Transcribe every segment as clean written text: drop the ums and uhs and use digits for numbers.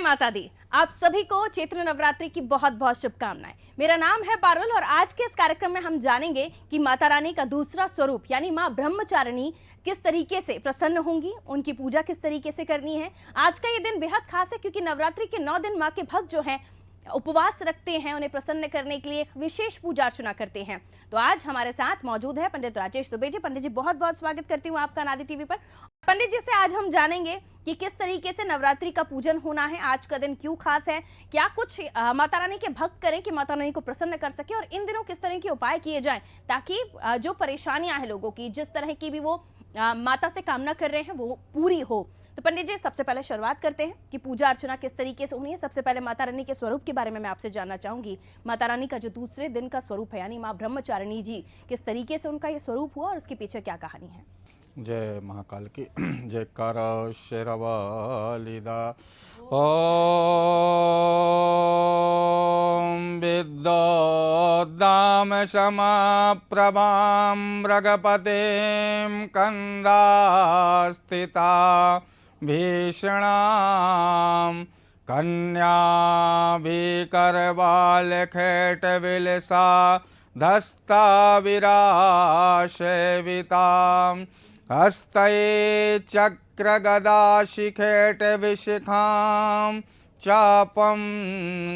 माता दी। आप सभी को चैत्र नवरात्रि की बहुत बहुत शुभकामनाएं। मेरा नाम है पारुल और आज के इस कार्यक्रम में हम जानेंगे कि माता रानी का दूसरा स्वरूप यानी मां ब्रह्मचारिणी किस तरीके से प्रसन्न होंगी, उनकी पूजा किस तरीके से करनी है। आज का ये दिन बेहद खास है क्योंकि नवरात्रि के 9 दिन मां के भक्त जो हैं उपवास रखते हैं, उन्हें प्रसन्न करने के लिए एक विशेष पूजा अर्चना करते हैं। तो आज हमारे साथ मौजूद है पंडित राजेश दुबे जी। पंडित जी बहुत बहुत स्वागत करती हूँ आपका नादी टीवी पर। पंडित जी से आज हम जानेंगे कि किस तरीके से नवरात्रि का पूजन होना है, आज का दिन क्यों खास है, क्या कुछ माता रानी के भक्त करें कि माता रानी को प्रसन्न कर सके और इन दिनों किस तरह के उपाय किए जाएं ताकि जो परेशानियां हैं लोगों की, जिस तरह की भी वो माता से कामना कर रहे हैं वो पूरी हो। तो पंडित जी सबसे पहले शुरुआत करते हैं कि पूजा अर्चना किस तरीके से होनी है। सबसे पहले माता रानी के स्वरूप के बारे में मैं आपसे जानना चाहूंगी। माता रानी का जो दूसरे दिन का स्वरूप है यानी माँ ब्रह्मचारिणी जी, किस तरीके से उनका ये स्वरूप हुआ और उसके पीछे क्या कहानी है। जय महाकाल की जयकारा शेरवालिदा। ओम विद्योद्दाम समाप्रभां मृगपतिं कंदास्थिता भीषणां कन्याभिकरबालखेटविलसा धस्ताविरासेवितां हस्तये चक्रगदाशिखेटविशिखां चापं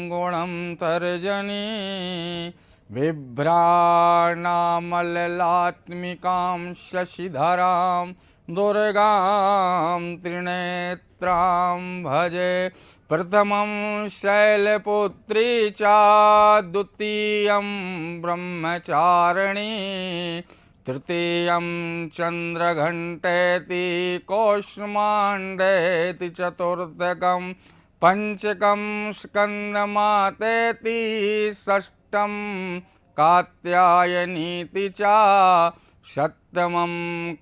गुणं तर्जनी बिभ्राणामललात्मिकां शशिधरां दुर्गां त्रिनेत्रां भजे। प्रथमं शैलपुत्री च द्वितीयं ब्रह्मचारिणी तृतीयं चन्द्रघण्टेति कौष्माण्डेति चतुर्थकं पंचकं स्कन्दमातेति षष्ठं कात्यायनीति च सप्तमं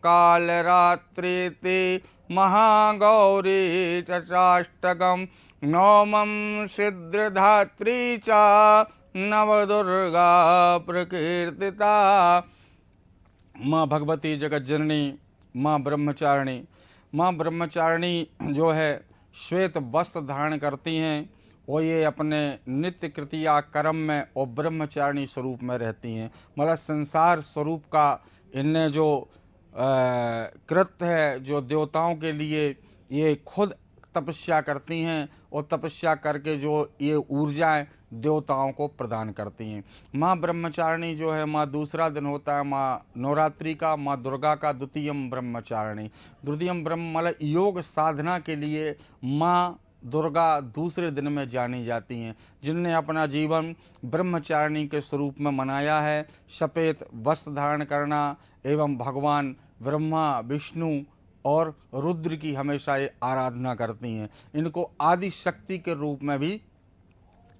कालरात्रीति महागौरी च चाष्टकं नवमं सिद्धधात्री च नवदुर्गा प्रकीर्तिता। माँ भगवती जगत जननी माँ ब्रह्मचारिणी, माँ ब्रह्मचारिणी जो है श्वेत वस्त्र धारण करती हैं और ये अपने नित्य कृतिया कर्म में और ब्रह्मचारिणी स्वरूप में रहती हैं। मतलब संसार स्वरूप का इनने जो कृत्य है, जो देवताओं के लिए ये खुद तपस्या करती हैं और तपस्या करके जो ये ऊर्जाएं देवताओं को प्रदान करती हैं। माँ ब्रह्मचारिणी जो है, माँ दूसरा दिन होता है माँ नवरात्रि का, माँ दुर्गा का द्वितीयम ब्रह्मचारिणी। द्वितीयम ब्रह्म मतलब योग साधना के लिए माँ दुर्गा दूसरे दिन में जानी जाती हैं, जिनने अपना जीवन ब्रह्मचारिणी के स्वरूप में मनाया है। सफ़ेद वस्त्र धारण करना एवं भगवान ब्रह्मा विष्णु और रुद्र की हमेशा ये आराधना करती हैं। इनको आदि शक्ति के रूप में भी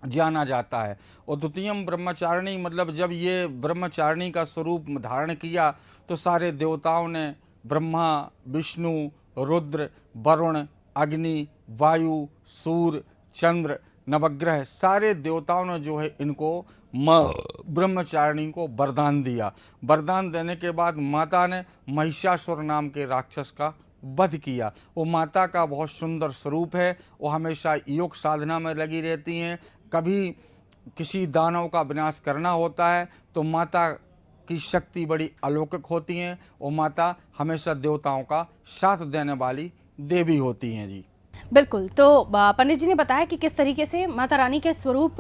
जाना जाता है। और द्वितीयम ब्रह्मचारिणी मतलब जब ये ब्रह्मचारिणी का स्वरूप धारण किया तो सारे देवताओं ने, ब्रह्मा विष्णु रुद्र वरुण अग्नि वायु सूर्य चंद्र नवग्रह, सारे देवताओं ने जो है इनको माँ ब्रह्मचारिणी को वरदान दिया। वरदान देने के बाद माता ने महिषासुर नाम के राक्षस का वध किया। वो माता का बहुत सुंदर स्वरूप है। वो हमेशा योग साधना में लगी रहती हैं। कभी किसी दानव का विनाश करना होता है तो माता की शक्ति बड़ी अलौकिक होती हैं और माता हमेशा देवताओं का साथ देने वाली देवी होती हैं जी। बिल्कुल। तो पंडित जी ने बताया कि किस तरीके से माता रानी के स्वरूप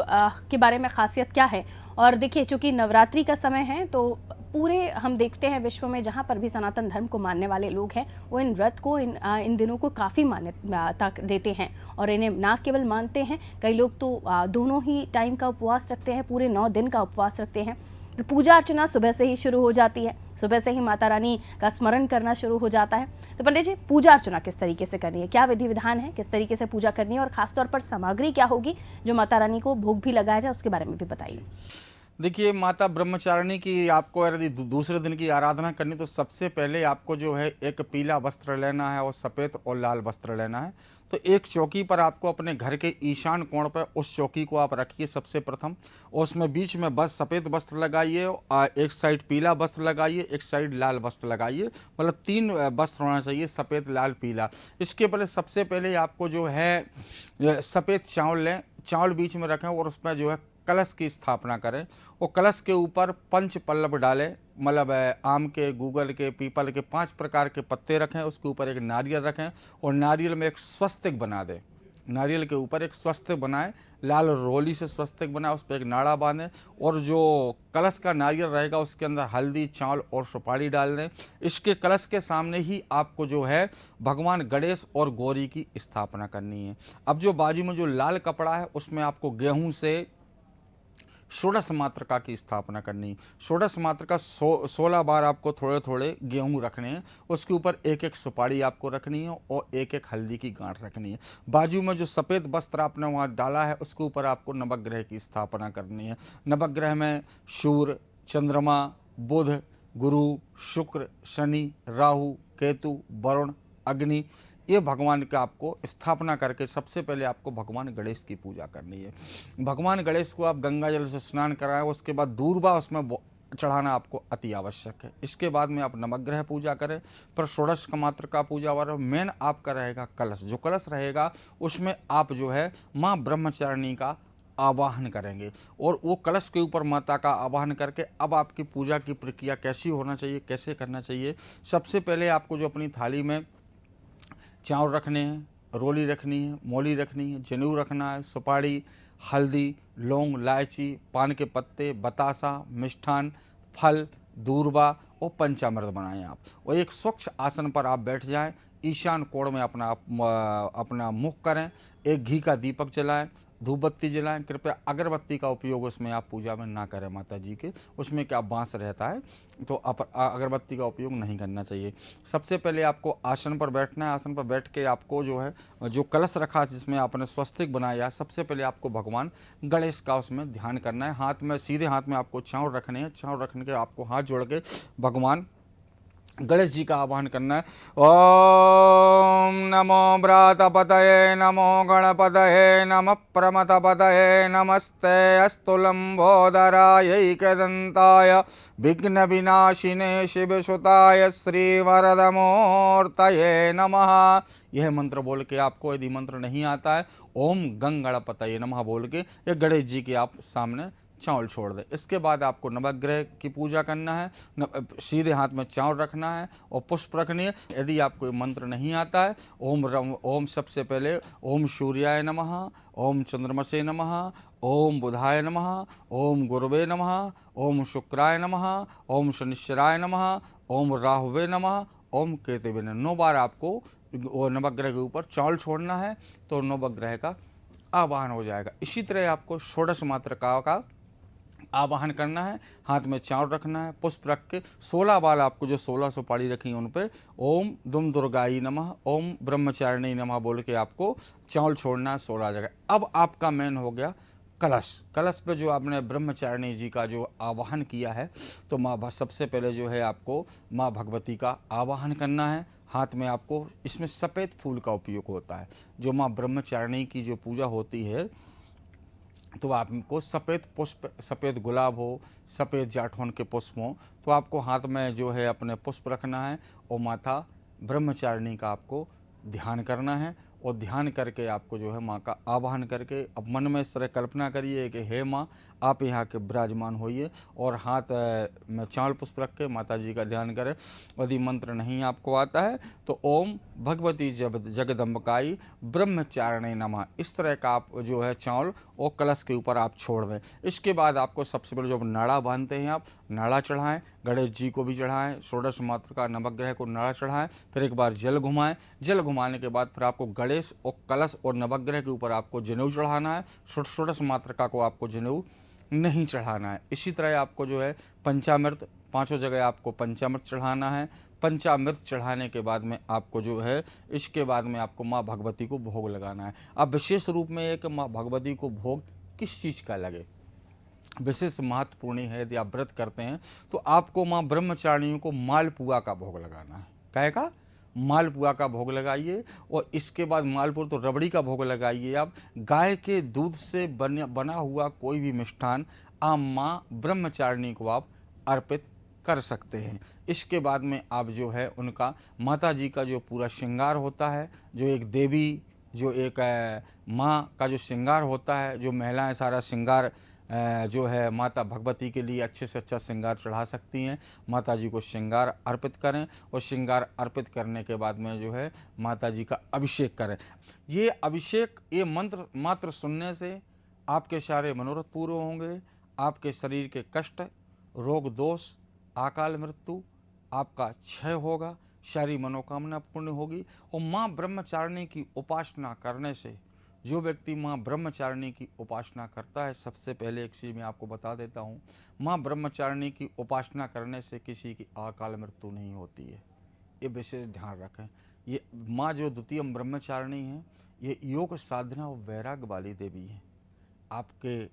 के बारे में खासियत क्या है। और देखिए चूंकि नवरात्रि का समय है तो पूरे हम देखते हैं विश्व में जहाँ पर भी सनातन धर्म को मानने वाले लोग हैं वो इन व्रत को इन दिनों को काफ़ी मान्यता देते हैं और इन्हें ना केवल मानते हैं, कई लोग तो दोनों ही टाइम का उपवास रखते हैं, पूरे 9 दिन का उपवास रखते हैं। पूजा अर्चना सुबह से ही शुरू हो जाती है, सुबह से ही माता रानी का स्मरण करना शुरू हो जाता है। तो पंडित जी पूजा अर्चना किस तरीके से करनी है, क्या विधि विधान है, किस तरीके से पूजा करनी है और खासतौर पर सामग्री क्या होगी जो माता रानी को भोग भी लगाया जाए, उसके बारे में भी बताइए। देखिए, माता ब्रह्मचारिणी की आपको यदि दूसरे दिन की आराधना करनी, तो सबसे पहले आपको जो है एक पीला वस्त्र लेना है और सफ़ेद और लाल वस्त्र लेना है। तो एक चौकी पर आपको अपने घर के ईशान कोण पर उस चौकी को आप रखिए सबसे प्रथम, और उसमें बीच में बस सफ़ेद वस्त्र लगाइए, एक साइड पीला वस्त्र लगाइए, एक साइड लाल वस्त्र लगाइए, मतलब 3 वस्त्र होना चाहिए, सफ़ेद, लाल, पीला। इसके पहले सबसे पहले आपको जो है सफ़ेद चावल लें, चावल बीच में रखें और उसमें जो है कलश की स्थापना करें, और कलश के ऊपर पंच पल्लव डालें, मतलब आम के, गूगल के, पीपल के 5 प्रकार के पत्ते रखें, उसके ऊपर एक नारियल रखें और नारियल में एक स्वस्तिक बना दें। नारियल के ऊपर एक स्वस्तिक बनाएं, लाल रोली से स्वस्तिक बनाएं, उस पर एक नाड़ा बांधें, और जो कलश का नारियल रहेगा उसके अंदर हल्दी, चावल और सुपारी डाल दें। इसके कलश के सामने ही आपको जो है भगवान गणेश और गौरी की स्थापना करनी है। अब जो बाजू में जो लाल कपड़ा है उसमें आपको गेहूं से षोडश मातृका की स्थापना करनी है। षोडश मातृका 16 बार आपको थोड़े थोड़े गेहूं रखने हैं, उसके ऊपर एक एक सुपारी आपको रखनी है और एक एक हल्दी की गांठ रखनी है। बाजू में जो सफ़ेद वस्त्र आपने वहाँ डाला है उसके ऊपर आपको नवग्रह की स्थापना करनी है। नवग्रह में सूर्य, चंद्रमा, बुध, गुरु, शुक्र, शनि, राहु, केतु, वरुण, अग्नि, ये भगवान का आपको स्थापना करके सबसे पहले आपको भगवान गणेश की पूजा करनी है। भगवान गणेश को आप गंगा जल से स्नान कराएं, उसके बाद दूर्वा उसमें चढ़ाना आपको अति आवश्यक है। इसके बाद में आप नवग्रह पूजा करें, पर षोडश का मात्र का पूजा वाला मेन आपका रहेगा कलश। जो कलश रहेगा उसमें आप जो है माँ ब्रह्मचारिणी का आवाहन करेंगे, और वो कलश के ऊपर माता का आवाहन करके अब आपकी पूजा की प्रक्रिया कैसी होना चाहिए, कैसे करना चाहिए। सबसे पहले आपको जो अपनी थाली में चावल रखने हैं, रोली रखनी है, मौली रखनी है, जनेऊ रखना है, सुपारी, हल्दी, लौंग, इलायची, पान के पत्ते, बतासा, मिष्ठान, फल, दूर्वा और पंचामृत बनाएं आप, और एक स्वच्छ आसन पर आप बैठ जाएं। ईशान कोण में अपना मुख करें, एक घी का दीपक जलाएं, धूप बत्ती जलाएं। कृपया अगरबत्ती का उपयोग उसमें आप पूजा में ना करें माता जी के, उसमें क्या बांस रहता है, तो अगरबत्ती का उपयोग नहीं करना चाहिए। सबसे पहले आपको आसन पर बैठना है। आसन पर बैठ के आपको जो है जो कलश रखा है जिसमें आपने स्वस्तिक बनाया है, सबसे पहले आपको भगवान गणेश का उसमें ध्यान करना है। हाथ में, सीधे हाथ में आपको चावल रखने हैं। चावल रखने के आपको हाथ जोड़ के भगवान गणेश जी का आह्वान करना है। ओम नमो व्रातपतये नमो गणपतये नमः प्रमथपतये नमस्ते अस्तु लंबोदरायैकदन्ताय विघ्न विनाशिने शिवसुताय श्रीवरदमूर्तये नमः। यह मंत्र बोल के आपको, यदि मंत्र नहीं आता है, ओम गंगणपतये नमः बोल के ये गणेश जी के आप सामने चावल छोड़ दें। इसके बाद आपको नवग्रह की पूजा करना है। सीधे हाथ में चावल रखना है और पुष्प रखनी है। यदि आपको मंत्र नहीं आता है, ओम सबसे पहले ओम सूर्याय नमः, ओम चंद्रमसे नमः, ओम बुधाय नमः, ओम गुरुवे नमः, ओम शुक्राय नमः, ओम शनिश्चराय नमः, ओम राहुवे नमः, ओम केतवे नमः। 9 बार आपको नवग्रह के ऊपर चावल छोड़ना है, तो नवग्रह का आवाहन हो जाएगा। इसी तरह आपको षोडश मातृका का आवाहन करना है। हाथ में चावल रखना है, पुष्प रख के 16 बार आपको जो 16 सुपारी रखी है उन पे ओम दुम दुर्गाई नमः, ओम ब्रह्मचारिणी नमः बोल के आपको चावल छोड़ना है 16 जगह। अब आपका मेन हो गया कलश। कलश पे जो आपने ब्रह्मचारिणी जी का जो आवाहन किया है, तो माँ सबसे पहले जो है आपको माँ भगवती का आवाहन करना है। हाथ में आपको, इसमें सफ़ेद फूल का उपयोग होता है। जो माँ ब्रह्मचारिणी की जो पूजा होती है, तो आपको सफ़ेद पुष्प, सफ़ेद गुलाब हो, सफ़ेद जाठौन के पुष्प हों, तो आपको हाथ में जो है अपने पुष्प रखना है और माता ब्रह्मचारिणी का आपको ध्यान करना है। और ध्यान करके आपको जो है माँ का आवाहन करके अब मन में इस तरह कल्पना करिए कि हे माँ, आप यहाँ के विराजमान होइए, और हाथ में चावल पुष्प रख के माता जी का ध्यान करें। यदि मंत्र नहीं आपको आता है तो ओम भगवती जगदम्बिकाई ब्रह्मचारिणी नमः, इस तरह का आप जो है चावल और कलश के ऊपर आप छोड़ दें। इसके बाद आपको सबसे पहले जो नाड़ा बांधते हैं, आप नाड़ा चढ़ाएं, गणेश जी को भी चढ़ाएं, षोडश मातृका नवग्रह को नाड़ा चढ़ाएं, फिर एक बार जल घुमाएं। जल घुमाने के बाद फिर आपको गणेश और कलश और नवग्रह के ऊपर आपको जनेऊ चढ़ाना है। षोडश मातृका को आपको जनेऊ नहीं चढ़ाना है। इसी तरह आपको जो है पंचामृत, 5 जगह आपको पंचामृत चढ़ाना है। पंचामृत चढ़ाने के बाद में आपको जो है, इसके बाद में आपको माँ भगवती को भोग लगाना है। अब विशेष रूप में एक माँ भगवती को भोग किस चीज़ का लगे, विशेष महत्वपूर्ण है। यदि आप व्रत करते हैं तो आपको माँ ब्रह्मचारिणियों को मालपुआ का भोग लगाना है। क्या का? मालपुआ का भोग लगाइए। और इसके बाद मालपुआ तो रबड़ी का भोग लगाइए। आप गाय के दूध से बना हुआ कोई भी मिष्ठान आप माँ ब्रह्मचारिणी को आप अर्पित कर सकते हैं। इसके बाद में आप जो है उनका माता जी का जो पूरा श्रृंगार होता है, जो एक देवी जो एक माँ का जो श्रृंगार होता है, जो महिलाएं सारा श्रृंगार जो है माता भगवती के लिए अच्छे से अच्छा श्रृंगार चढ़ा सकती हैं। माता जी को श्रृंगार अर्पित करें और श्रृंगार अर्पित करने के बाद में जो है माता जी का अभिषेक करें। ये अभिषेक, ये मंत्र मात्र सुनने से आपके सारे मनोरथ पूरे होंगे। आपके शरीर के कष्ट, रोग दोष, अकाल मृत्यु आपका क्षय होगा, सारी मनोकामना पूर्ण होगी। और माँ ब्रह्मचारिणी की उपासना करने से, जो व्यक्ति माँ ब्रह्मचारिणी की उपासना करता है, सबसे पहले एक चीज़ मैं आपको बता देता हूँ, माँ ब्रह्मचारिणी की उपासना करने से किसी की अकाल मृत्यु नहीं होती है। ये विशेष ध्यान रखें। ये माँ जो द्वितीय ब्रह्मचारिणी हैं, ये योग साधना और वैराग्य वाली देवी हैं। आपके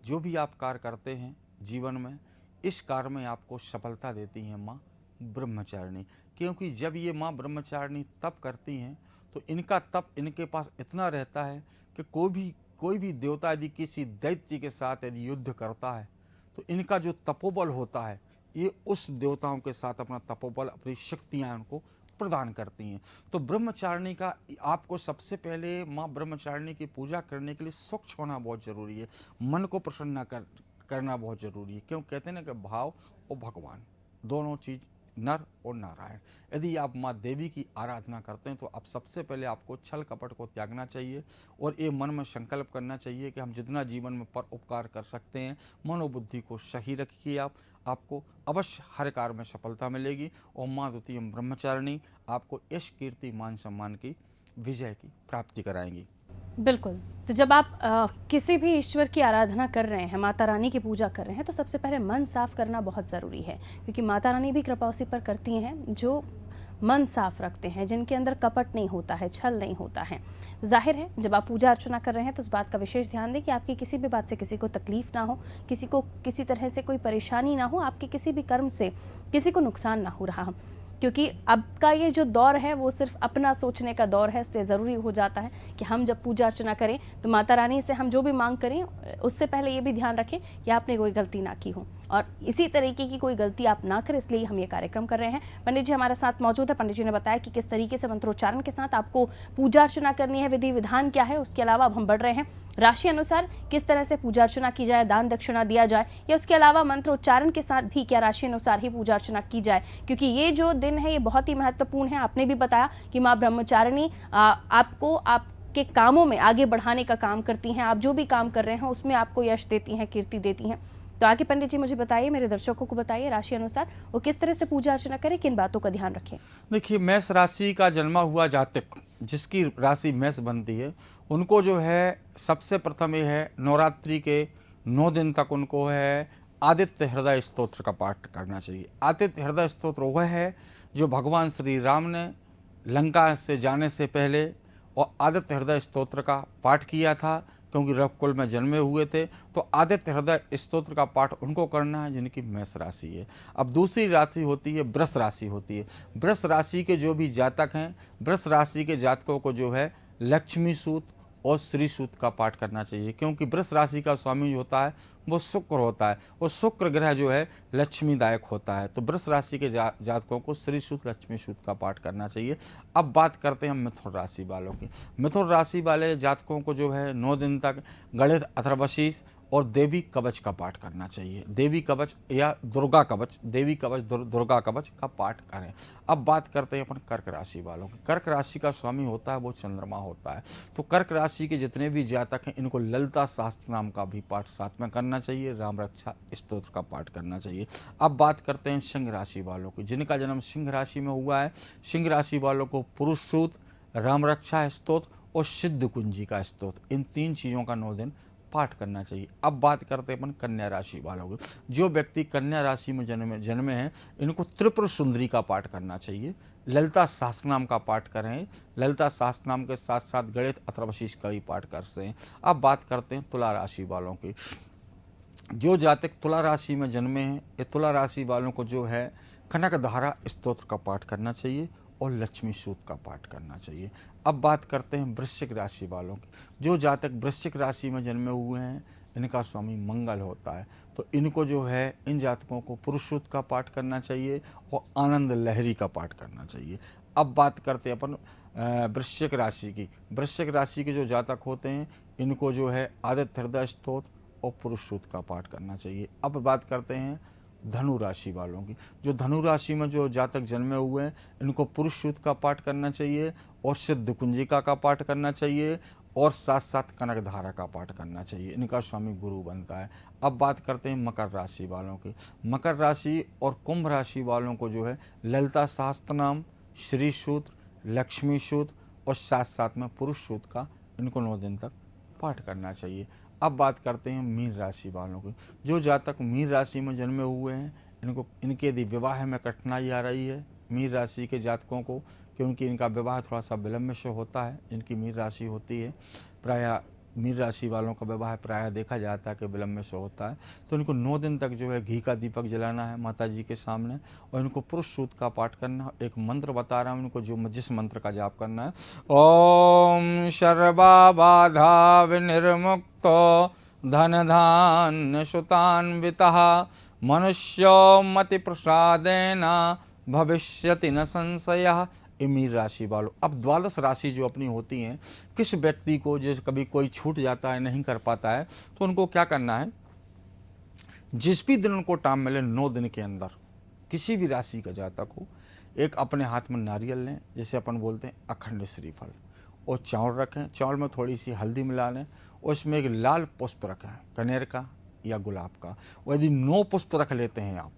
जो भी आप कार्य करते हैं जीवन में, इस कार्य में आपको सफलता देती हैं माँ ब्रह्मचारिणी। क्योंकि जब ये माँ ब्रह्मचारिणी तप करती हैं तो इनका तप इनके पास इतना रहता है कि कोई भी देवता यदि किसी दैत्य के साथ यदि युद्ध करता है तो इनका जो तपोबल होता है, ये उस देवताओं के साथ अपना तपोबल, अपनी शक्तियाँ उनको प्रदान करती हैं। तो ब्रह्मचारिणी का आपको सबसे पहले माँ ब्रह्मचारिणी की पूजा करने के लिए स्वच्छ होना बहुत ज़रूरी है। मन को प्रसन्न करना बहुत ज़रूरी है। क्यों कहते हैं ना कि भाव और भगवान दोनों चीज़, नर और नारायण। यदि आप माँ देवी की आराधना करते हैं तो अब सबसे पहले आपको छल कपट को त्यागना चाहिए और ये मन में संकल्प करना चाहिए कि हम जितना जीवन में पर उपकार कर सकते हैं, मनोबुद्धि को सही रखिए। आपको अवश्य हर कार्य में सफलता मिलेगी और माँ द्वितीय ब्रह्मचारिणी आपको यश, कीर्ति, मान सम्मान की, विजय की प्राप्ति कराएंगी। बिल्कुल। तो जब आप किसी भी ईश्वर की आराधना कर रहे हैं, माता रानी की पूजा कर रहे हैं, तो सबसे पहले मन साफ करना बहुत ज़रूरी है। क्योंकि माता रानी भी कृपा उसी पर करती हैं जो मन साफ रखते हैं, जिनके अंदर कपट नहीं होता है, छल नहीं होता है। जाहिर है जब आप पूजा अर्चना कर रहे हैं तो उस बात का विशेष ध्यान दें कि आपकी किसी भी बात से किसी को तकलीफ ना हो, किसी को किसी तरह से कोई परेशानी ना हो, आपके किसी भी कर्म से किसी को नुकसान ना हो रहा हो। क्योंकि अब का ये जो दौर है वो सिर्फ अपना सोचने का दौर है, इसलिए ज़रूरी हो जाता है कि हम जब पूजा अर्चना करें तो माता रानी से हम जो भी मांग करें उससे पहले ये भी ध्यान रखें कि आपने कोई गलती ना की हो और इसी तरीके की कोई गलती आप ना करें, इसलिए हम ये कार्यक्रम कर रहे हैं। पंडित जी हमारे साथ मौजूद है। पंडित जी ने बताया कि किस तरीके से मंत्रोच्चारण के साथ आपको पूजा अर्चना करनी है, विधि विधान क्या है। उसके अलावा अब हम बढ़ रहे हैं राशि अनुसार किस तरह से पूजा अर्चना की जाए, दान दक्षिणा दिया जाए, या उसके अलावा मंत्रोच्चारण के साथ भी क्या राशि अनुसार ही पूजा अर्चना की जाए। क्योंकि ये जो दिन है ये बहुत ही महत्वपूर्ण है। आपने भी बताया कि माँ ब्रह्मचारिणी आपको आपके कामों में आगे बढ़ाने का काम करती हैं। आप जो भी काम कर रहे हैं उसमें आपको यश देती हैं, कीर्ति देती हैं। तो आगे पंडित जी मुझे बताइए, मेरे दर्शकों को बताइए राशि अनुसार वो किस तरह से पूजा अर्चना करें, किन बातों का ध्यान रखें। देखिए, मेष राशि का जन्मा हुआ जातक, जिसकी राशि मेष बनती है, उनको जो है सबसे प्रथम ये है नवरात्रि के 9 दिन तक उनको है आदित्य हृदय स्तोत्र का पाठ करना चाहिए। आदित्य हृदय स्तोत्र वह है जो भगवान श्री राम ने लंका से जाने से पहले और आदित्य हृदय स्तोत्र का पाठ किया था, क्योंकि रघुकुल में जन्मे हुए थे। तो आदित्य हृदय स्तोत्र का पाठ उनको करना है जिनकी मेष राशि है। अब दूसरी राशि होती है वृष राशि होती है। वृष राशि के जो भी जातक हैं, वृष राशि के जातकों को जो है लक्ष्मी सूत और श्री सूत का पाठ करना चाहिए, क्योंकि वृष राशि का स्वामी जो होता है वो शुक्र होता है और शुक्र ग्रह जो है लक्ष्मीदायक होता है। तो वृष राशि के जातकों को श्री सूत, लक्ष्मी सूत का पाठ करना चाहिए। अब बात करते हैं हम मिथुन राशि वालों की। मिथुन राशि वाले जातकों को जो है 9 दिन तक गणित, अथर्वशीष और देवी कवच का पाठ करना चाहिए। देवी कवच या दुर्गा कवच, देवी कवच, दुर्गा कवच का पाठ करें। अब बात करते हैं अपन कर्क राशि वालों की। कर्क राशि का स्वामी होता है वो चंद्रमा होता है। तो कर्क राशि के जितने भी जातक हैं इनको ललिता शास्त्र नाम का भी पाठ साथ में करना चाहिए, राम रक्षा स्तोत्र का पाठ करना चाहिए। अब बात करते हैं सिंह राशि वालों की। जिनका जन्म सिंह राशि में हुआ है, सिंह राशि वालों को पुरुष सूत, राम रक्षा स्तोत्र और सिद्ध कुंजी का स्तोत्र, इन 3 चीज़ों का 9 दिन पाठ करना चाहिए। अब बात करते हैं अपन कन्या राशि वालों की। जो व्यक्ति कन्या राशि में जन्मे हैं इनको त्रिपुर सुंदरी का पाठ करना चाहिए, ललिता सहस्त्रनाम का पाठ करें। ललिता सहस्त्रनाम के साथ साथ गणित, अथर्वशीष का भी पाठ कर सकते हैं। अब बात करते हैं तुला राशि वालों की। जो जातक तुला राशि में जन्मे हैं, ये तुला राशि वालों को जो है कनक धारा स्तोत्र का पाठ करना चाहिए और लक्ष्मी सूक्त का पाठ करना चाहिए। अब बात करते हैं वृश्चिक राशि वालों की। जो जातक वृश्चिक राशि में जन्मे हुए हैं, इनका स्वामी मंगल होता है, तो इनको जो है इन जातकों को पुरुष सूक्त का पाठ करना चाहिए और आनंद लहरी का पाठ करना चाहिए। अब बात करते हैं अपन वृश्चिक राशि की। वृश्चिक राशि के जो जातक होते हैं, इनको जो है आदित्य हृदय स्तोत्र और पुरुष सूक्त का पाठ करना चाहिए। अब बात करते हैं धनु राशि वालों की। जो धनु राशि में जो जातक जन्मे हुए हैं, इनको पुरुष सूक्त का पाठ करना चाहिए और सिद्ध कुंजिका का पाठ करना चाहिए और साथ साथ कनक धारा का पाठ करना चाहिए। इनका स्वामी गुरु बनता है। अब बात करते हैं मकर राशि वालों की। मकर राशि और कुंभ राशि वालों को जो है ललिता सहस्त्र नाम, श्री सूत्र, लक्ष्मी सूत्र और साथ साथ में पुरुष सूत्र का इनको 9 दिन तक पाठ करना चाहिए। अब बात करते हैं मीन राशि वालों की। जो जातक मीन राशि में जन्मे हुए हैं, इनके यदि विवाह में कठिनाई आ रही है मीन राशि के जातकों को, क्योंकि इनका विवाह थोड़ा सा विलम्ब से होता है, जिनकी मीन राशि होती है, प्रायः मीन राशि वालों का विवाह प्रायः देखा जाता है कि विलम्ब से होता है, तो इनको 9 दिन तक जो है घी का दीपक जलाना है माता जी के सामने और इनको पुरुष सूक्त का पाठ करना है। एक मंत्र बता रहा हूँ इनको, जिस मंत्र का जाप करना है, ओम सर्वा बाधा विनिर्मुक्तो धन धान्य सुतान्वितः मनुष्यो मति प्रसादेन भविष्यति न संशयः। मीन राशि वालों, अब 12 राशि जो अपनी होती हैं, किस व्यक्ति को जैसे कभी कोई छूट जाता है, नहीं कर पाता है, तो उनको क्या करना है, जिस भी दिन उनको टाइम मिले 9 दिन के अंदर किसी भी राशि का जातक हो, एक अपने हाथ में नारियल लें, जैसे अपन बोलते हैं अखंड श्रीफल, और चावल रखें, चावल में थोड़ी सी हल्दी मिला लें, उसमें एक लाल पुष्प रखें, कनेर का या गुलाब का। और यदि 9 पुष्प रख लेते हैं आप,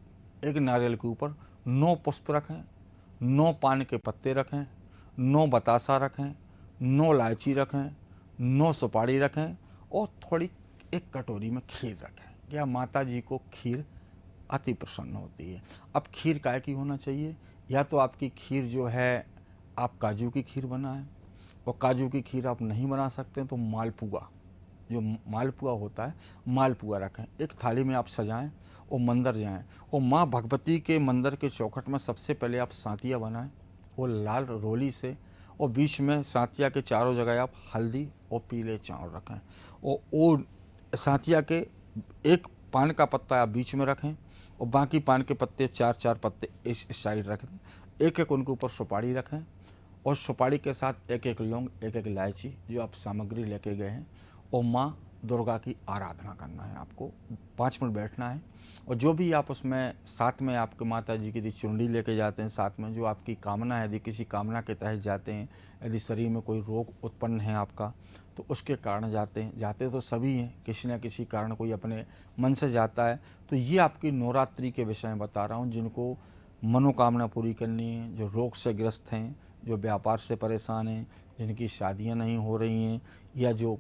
एक नारियल के ऊपर 9 पुष्प रखें, 9 पान के पत्ते रखें, 9 बतासा रखें, 9 इलायची रखें, 9 सुपारी रखें और थोड़ी एक कटोरी में खीर रखें। या माता जी को खीर अति प्रसन्न होती है। अब खीर काय की होना चाहिए, या तो आपकी खीर जो है आप काजू की खीर बनाएं, और काजू की खीर आप नहीं बना सकते तो मालपुआ, जो मालपुआ होता है, मालपुआ रखें, एक थाली में आप सजाएं और मंदिर जाएं और माँ भगवती के मंदिर के चौखट में सबसे पहले आप सांतिया बनाएं और लाल रोली से, और बीच में सांतिया के चारों जगह आप हल्दी और पीले चावल रखें, और वो सांतिया के एक पान का पत्ता आप बीच में रखें और बाकी पान के पत्ते 4-4 पत्ते इस साइड रखें, एक एक उनके ऊपर सुपारी रखें और सुपारी के साथ एक एक लौंग, एक एक इलायची जो आप सामग्री लेके गए हैं, और माँ दुर्गा की आराधना करना है। आपको 5 मिनट बैठना है, और जो भी आप उसमें साथ में आपके माता जी की यदि चुंडी लेके जाते हैं, साथ में जो आपकी कामना है, यदि किसी कामना के तहत जाते हैं, यदि शरीर में कोई रोग उत्पन्न है आपका, तो उसके कारण जाते तो सभी हैं, किसी न किसी कारण कोई अपने मन से जाता है। तो ये आपकी नवरात्रि के विषय में बता रहा हूँ, जिनको मनोकामना पूरी करनी है, जो रोग से ग्रस्त हैं, जो व्यापार से परेशान हैं, जिनकी शादियाँ नहीं हो रही हैं, या जो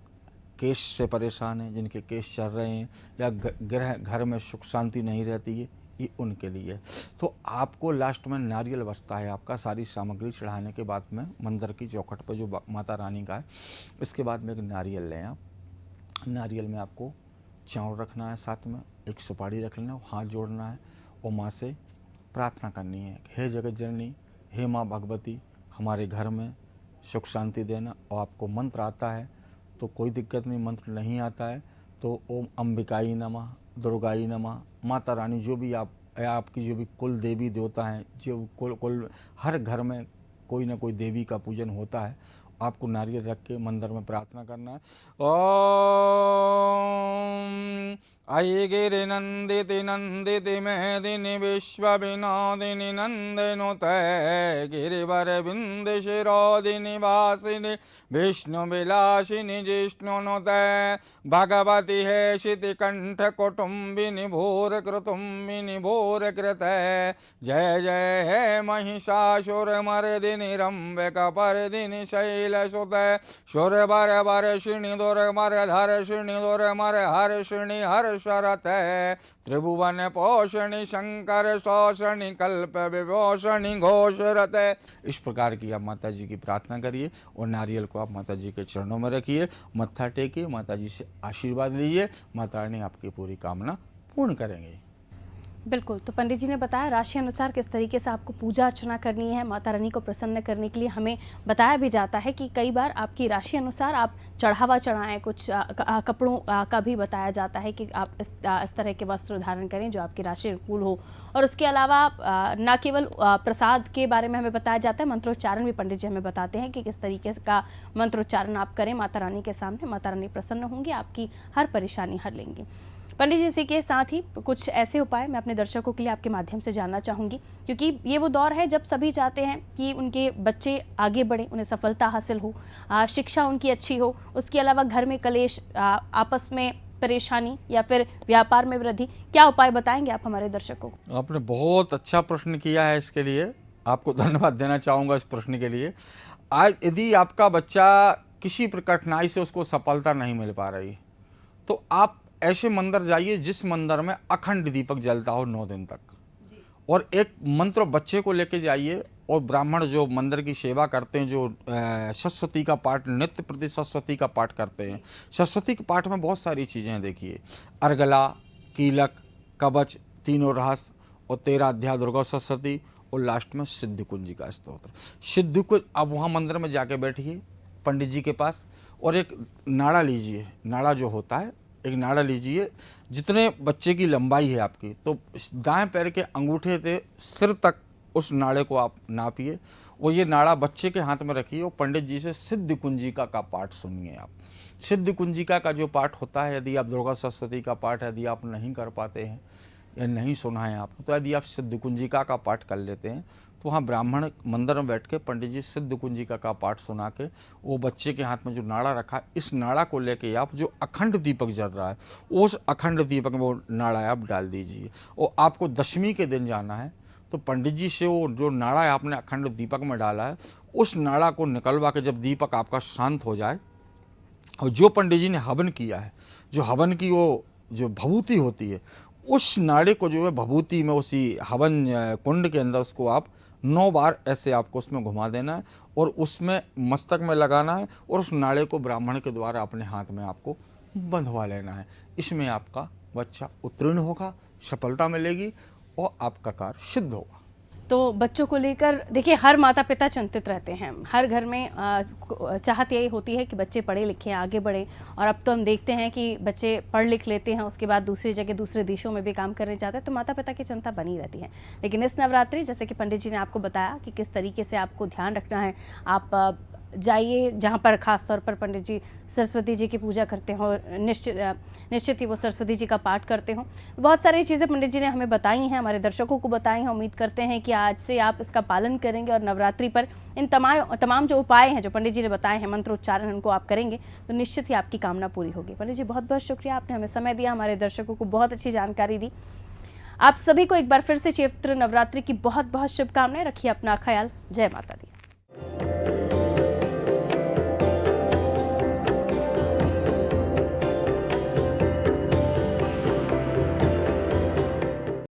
केस से परेशान हैं, जिनके केस चल रहे हैं, या घर में सुख शांति नहीं रहती है, ये उनके लिए। तो आपको लास्ट में नारियल बचता है आपका, सारी सामग्री चढ़ाने के बाद में मंदिर की चौखट पर जो माता रानी का है, इसके बाद में एक नारियल लें आप। नारियल में आपको चावल रखना है, साथ में एक सुपारी रख लेना, हाथ जोड़ना है और माँ से प्रार्थना करनी है, हे जगत जननी, हे माँ भगवती, हमारे घर में सुख शांति देना। और आपको मंत्र आता है तो कोई दिक्कत नहीं, मंत्र नहीं आता है तो ओम अंबिकाई नमः, दुर्गाई नमः, माता रानी जो भी आपकी जो भी कुल देवी देवता हैं, जो कुल हर घर में कोई ना कोई देवी का पूजन होता है, आपको नारियल रख के मंदिर में प्रार्थना करना है। ओम आई गिरि नंदिति नंदिति मेदिनी विश्व विनोदिनी नंदनुते गिरिवर बिंद शिरोदिनी वासिनी विष्णु विलासिनी जिष्णुनुते भगवती हे शिति कंठ कुटुंबिनी भूर कृतुंबिनी भूर कृते जय जय हे महिषासुर मर्दिनी रंबक परदिनी शैलसुते सुर वर वर्षिणी दुर्मर धर्षिणी दुर्मर हर्षिणी हर्ष शरते त्रिभुवन पोषणी शंकर शोषणी कल्प विभूषणी घोषरते। इस प्रकार की आप माता जी की प्रार्थना करिए और नारियल को आप माता जी के चरणों में रखिए, मत्था टेकिए, माता जी से आशीर्वाद लीजिए, माता रानी आपकी पूरी कामना पूर्ण करेंगे। बिल्कुल, तो पंडित जी ने बताया राशि अनुसार किस तरीके से आपको पूजा अर्चना करनी है। माता रानी को प्रसन्न करने के लिए हमें बताया भी जाता है कि कई बार आपकी राशि अनुसार आप चढ़ावा चढ़ाएं, कुछ कपड़ों का भी बताया जाता है कि आप इस तरह के वस्त्र धारण करें जो आपकी राशि अनुकूल हो। और उसके अलावा न केवल प्रसाद के बारे में हमें बताया जाता है, मंत्रोच्चारण भी पंडित जी हमें बताते हैं कि किस तरीके का मंत्रोच्चारण आप करें माता रानी के सामने। माता रानी प्रसन्न होंगी, आपकी हर परेशानी हर लेंगी। पंडित जी, इसी के साथ ही कुछ ऐसे उपाय मैं अपने दर्शकों के लिए आपके माध्यम से जानना चाहूँगी, क्योंकि ये वो दौर है जब सभी चाहते हैं कि उनके बच्चे आगे बढ़े, उन्हें सफलता हासिल हो, शिक्षा उनकी अच्छी हो, उसके अलावा घर में कलेश, आपस में परेशानी या फिर व्यापार में वृद्धि। क्या उपाय बताएंगे आप हमारे दर्शकों को? आपने बहुत अच्छा प्रश्न किया है, इसके लिए आपको धन्यवाद देना चाहूँगा इस प्रश्न के लिए। आज यदि आपका बच्चा किसी प्रकार कठिनाई से उसको सफलता नहीं मिल पा रही, तो आप ऐसे मंदिर जाइए जिस मंदिर में अखंड दीपक जलता हो 9 दिन तक, और एक मंत्र बच्चे को लेके जाइए। और ब्राह्मण जो मंदिर की सेवा करते हैं, जो सरस्वती का पाठ, नित्य प्रति सरस्वती का पाठ करते हैं, सरस्वती के पाठ में बहुत सारी चीज़ें हैं। देखिए, अर्गला, कीलक, कवच, तीनों रहस्य और 13 अध्याय दुर्गा सरस्वती, और लास्ट में सिद्धि कुंजी का स्तोत्र। सिद्धि कुंज, अब वहाँ मंदिर में जाके बैठिए पंडित जी के पास और एक नाड़ा लीजिए। नाड़ा जो होता है, एक नाड़ा लीजिए, जितने बच्चे की लंबाई है आपकी, तो दाएं पैर के अंगूठे से सिर तक उस नाड़े को आप नापिए और ये नाड़ा बच्चे के हाथ में रखिए और पंडित जी से सिद्धि कुंजिका का पाठ सुनिए। आप सिद्धि कुंजिका का जो पाठ होता है, यदि आप दुर्गा सरस्वती का पाठ यदि आप नहीं कर पाते हैं या नहीं सुना है आपको, तो यदि आप सिद्धि कुंजिका का पाठ कर लेते हैं, तो वहाँ ब्राह्मण मंदिर में बैठ के पंडित जी सिद्धि कुंजिका का पाठ सुना के वो बच्चे के हाथ में जो नाड़ा रखा है, इस नाड़ा को लेके आप जो अखंड दीपक जल रहा है, उस अखंड दीपक में वो नाड़ा आप डाल दीजिए। और आपको दशमी के दिन जाना है, तो पंडित जी से वो जो नाड़ा है आपने अखंड दीपक में डाला है, उस नाड़ा को निकलवा के जब दीपक आपका शांत हो जाए, और जो पंडित जी ने हवन किया है, जो हवन की वो जो भभूति होती है, उस नाड़े को जो है भभूति में, उसी हवन कुंड के अंदर उसको आप 9 बार ऐसे आपको उसमें घुमा देना है और उसमें मस्तक में लगाना है, और उस नाड़े को ब्राह्मण के द्वारा अपने हाथ में आपको बंधवा लेना है। इसमें आपका बच्चा उत्तीर्ण होगा, सफलता मिलेगी और आपका कार्य सिद्ध होगा। तो बच्चों को लेकर देखिए, हर माता पिता चिंतित रहते हैं। हर घर में चाहत यही होती है कि बच्चे पढ़े लिखे आगे बढ़े, और अब तो हम देखते हैं कि बच्चे पढ़ लिख लेते हैं, उसके बाद दूसरी जगह दूसरे देशों में भी काम करने जाते हैं, तो माता पिता की चिंता बनी रहती है। लेकिन इस नवरात्रि, जैसे कि पंडित जी ने आपको बताया कि किस तरीके से आपको ध्यान रखना है, आप जाइए जहाँ पर खास तौर पर पंडित जी सरस्वती जी की पूजा करते हो, निश्चित ही वो सरस्वती जी का पाठ करते हो। बहुत सारी चीज़ें पंडित जी ने हमें बताई हैं, हमारे दर्शकों को बताई हैं। उम्मीद करते हैं कि आज से आप इसका पालन करेंगे और नवरात्रि पर इन तमाम जो उपाय हैं जो पंडित जी ने बताए हैं, मंत्रोच्चारण, उनको आप करेंगे तो निश्चित ही आपकी कामना पूरी होगी। पंडित जी, बहुत बहुत शुक्रिया, आपने हमें समय दिया, हमारे दर्शकों को बहुत अच्छी जानकारी दी। आप सभी को एक बार फिर से चैत्र नवरात्रि की बहुत बहुत शुभकामनाएं। रखिए अपना ख्याल। जय माता दी।